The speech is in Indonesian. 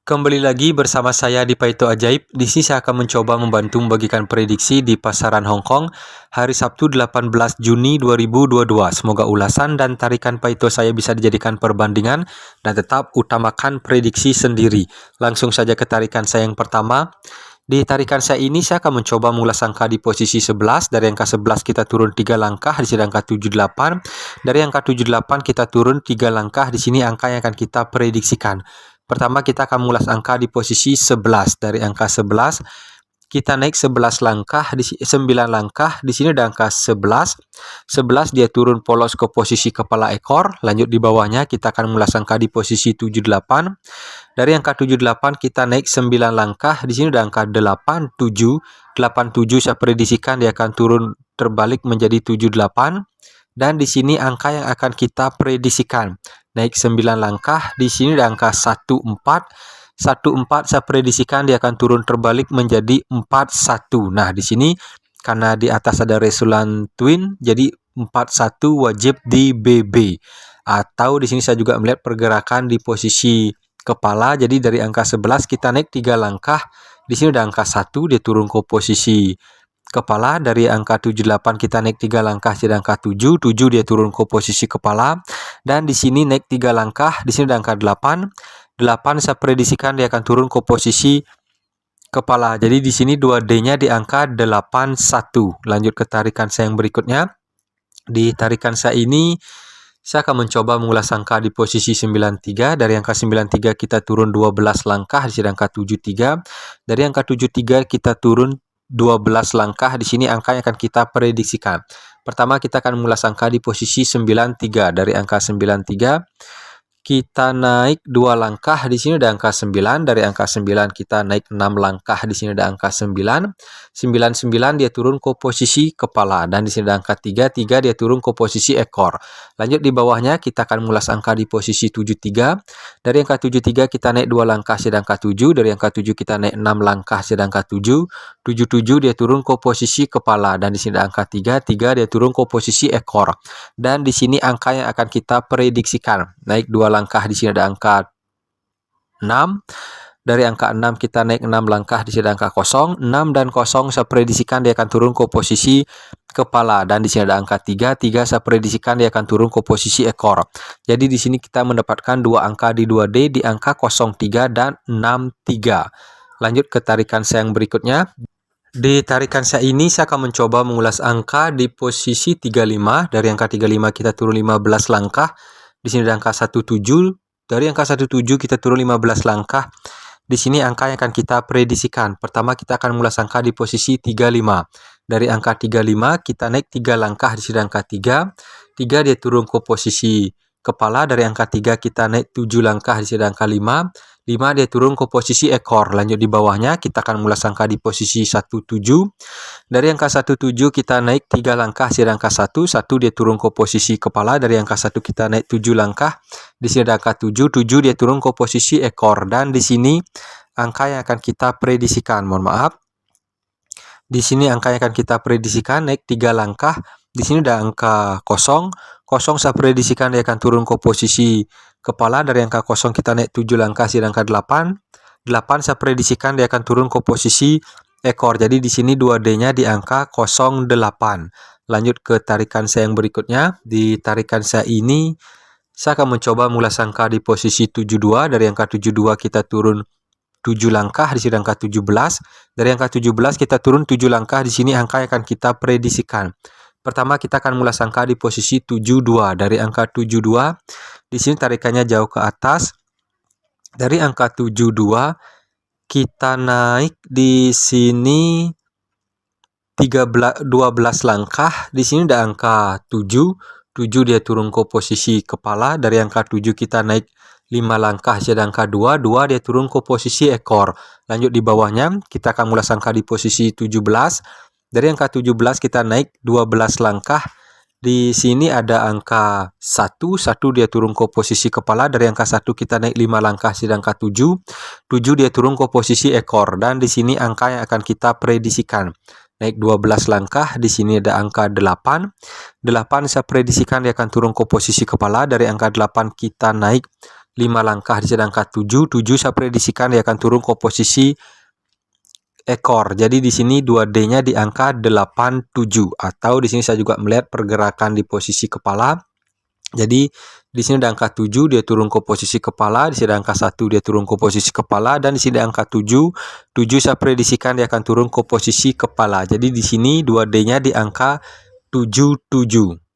Kembali lagi bersama saya di Paito Ajaib. Di sini saya akan mencoba membantu membagikan prediksi di pasaran Hong Kong hari Sabtu 18 Juni 2022. Semoga ulasan dan tarikan Paito saya bisa dijadikan perbandingan dan tetap utamakan prediksi sendiri. Langsung saja ke tarikan saya yang pertama. Di tarikan saya ini saya akan mencoba mengulas angka di posisi 11. Dari angka 11 kita turun 3 langkah, di sini angka 78. Dari angka 78 kita turun 3 langkah, di sini angka yang akan kita prediksikan. Pertama kita akan mengulas angka di posisi 11. Dari angka 11 kita naik 11 langkah, di 9 langkah, di sini ada angka 11. 11 dia turun polos ke posisi kepala ekor. Lanjut di bawahnya kita akan mengulas angka di posisi 78. Dari angka 78 kita naik 9 langkah, di sini ada angka 87. 87 saya prediksikan dia akan turun terbalik menjadi 78. Dan di sini angka yang akan kita prediksikan naik 9 langkah, di sini ada angka 14. 14 saya prediksikan dia akan turun terbalik menjadi 41. Nah, di sini karena di atas ada resultant twin, jadi 41 wajib di BB. Atau di sini saya juga melihat pergerakan di posisi kepala, jadi dari angka 11 kita naik 3 langkah. Di sini ada angka 1, dia turun ke posisi kepala. Dari angka 78 kita naik 3 langkah jadi angka 7. 7 dia turun ke posisi kepala. Dan di sini naik 3 langkah, di sini ada angka 8. 8 saya prediksikan dia akan turun ke posisi kepala. Jadi di sini 2D-nya di angka 81. Lanjut ke tarikan saya yang berikutnya. Di tarikan saya ini saya akan mencoba mengulas angka di posisi 93. Dari angka 93 kita turun 12 langkah, di sini angka 73. Dari angka 73 kita turun 12 langkah, di sini angka yang akan kita prediksikan. Pertama kita akan mengulas angka di posisi 93. Dari angka 93 kita naik 2 langkah, di sini ada angka 9. Dari angka 9 kita naik 6 langkah, di sini ada angka 9. 99 dia turun ke posisi kepala, dan di sini ada angka 3. 3 dia turun ke posisi ekor. Lanjut di bawahnya kita akan mengulas angka di posisi 73. Dari angka 73 kita naik 2 langkah jadi angka 7. Dari angka 7 kita naik 6 langkah jadi angka 7. 77 dia turun ke posisi kepala, dan di sini ada angka 3. 3 dia turun ke posisi ekor. Dan di sini angka yang akan kita prediksikan naik 2 langkah, di sini ada angka 6. Dari angka 6 kita naik 6 langkah, di sini ada angka 0. 6 dan 0 saya prediksikan dia akan turun ke posisi kepala, dan di sini ada angka 3. 3 saya prediksikan dia akan turun ke posisi ekor. Jadi di sini kita mendapatkan dua angka di 2D di angka 03 dan 63. Lanjut ke tarikan saya yang berikutnya. Di tarikan saya ini saya akan mencoba mengulas angka di posisi 35. Dari angka 35 kita turun 15 langkah. Di sini ada angka 17. Dari angka 17 kita turun 15 langkah. Di sini angka yang akan kita prediksikan. Pertama kita akan mengulas angka di posisi 35. Dari angka 35 kita naik 3 langkah, di sini ada angka 3. 3 dia turun ke posisi kepala. Dari angka 3 kita naik 7 langkah, di sini ada angka 5. 5 dia turun ke posisi ekor. Lanjut di bawahnya kita akan mengulas angka di posisi 17. Dari angka 17 kita naik 3 langkah, di sini ada angka 1. 1 dia turun ke posisi kepala. Dari angka 1 kita naik 7 langkah. Di sini ada angka 7. 7 dia turun ke posisi ekor. Dan di sini angka yang akan kita prediksikan. Mohon maaf. Di sini angka yang akan kita prediksikan naik 3 langkah. Di sini ada angka 0. 0 saya prediksikan dia akan turun ke posisi kepala. Dari angka 0 kita naik 7 langkah, di angka 8. 8 saya prediksikan dia akan turun ke posisi ekor. Jadi di sini 2D-nya di angka 08. Lanjut ke tarikan saya yang berikutnya. Di tarikan saya ini saya akan mencoba mengulas angka di posisi 72. Dari angka 72 kita turun 7 langkah, di sini angka 17. Dari angka 17 kita turun 7 langkah, di sini angka yang akan kita prediksikan. Pertama kita akan mengulas angka di posisi 72. Dari angka 72 di sini tarikannya jauh ke atas. Dari angka 72 kita naik di sini 12 langkah. Di sini ada angka 7. 7 dia turun ke posisi kepala. Dari angka 7 kita naik 5 langkah jadi angka 2. 2 dia turun ke posisi ekor. Lanjut di bawahnya kita akan mengulas angka di posisi 17. Dari angka 17 kita naik 12 langkah. Di sini ada angka 1. 1 dia turun ke posisi kepala. Dari angka 1 kita naik 5 langkah jadi angka 7. 7 dia turun ke posisi ekor. Dan di sini angka yang akan kita prediksikan. Naik 12 langkah, di sini ada angka 8. 8 saya prediksikan dia akan turun ke posisi kepala. Dari angka 8 kita naik 5 langkah di sini angka 7. 7 saya prediksikan dia akan turun ke posisi ekor. Jadi di sini 2D-nya di angka 87, atau di sini saya juga melihat pergerakan di posisi kepala. Jadi di sini ada angka 7 dia turun ke posisi kepala, di sini ada angka 1 dia turun ke posisi kepala, dan di sini ada angka 7. 7 saya prediksikan dia akan turun ke posisi kepala. Jadi di sini 2D-nya di angka 77.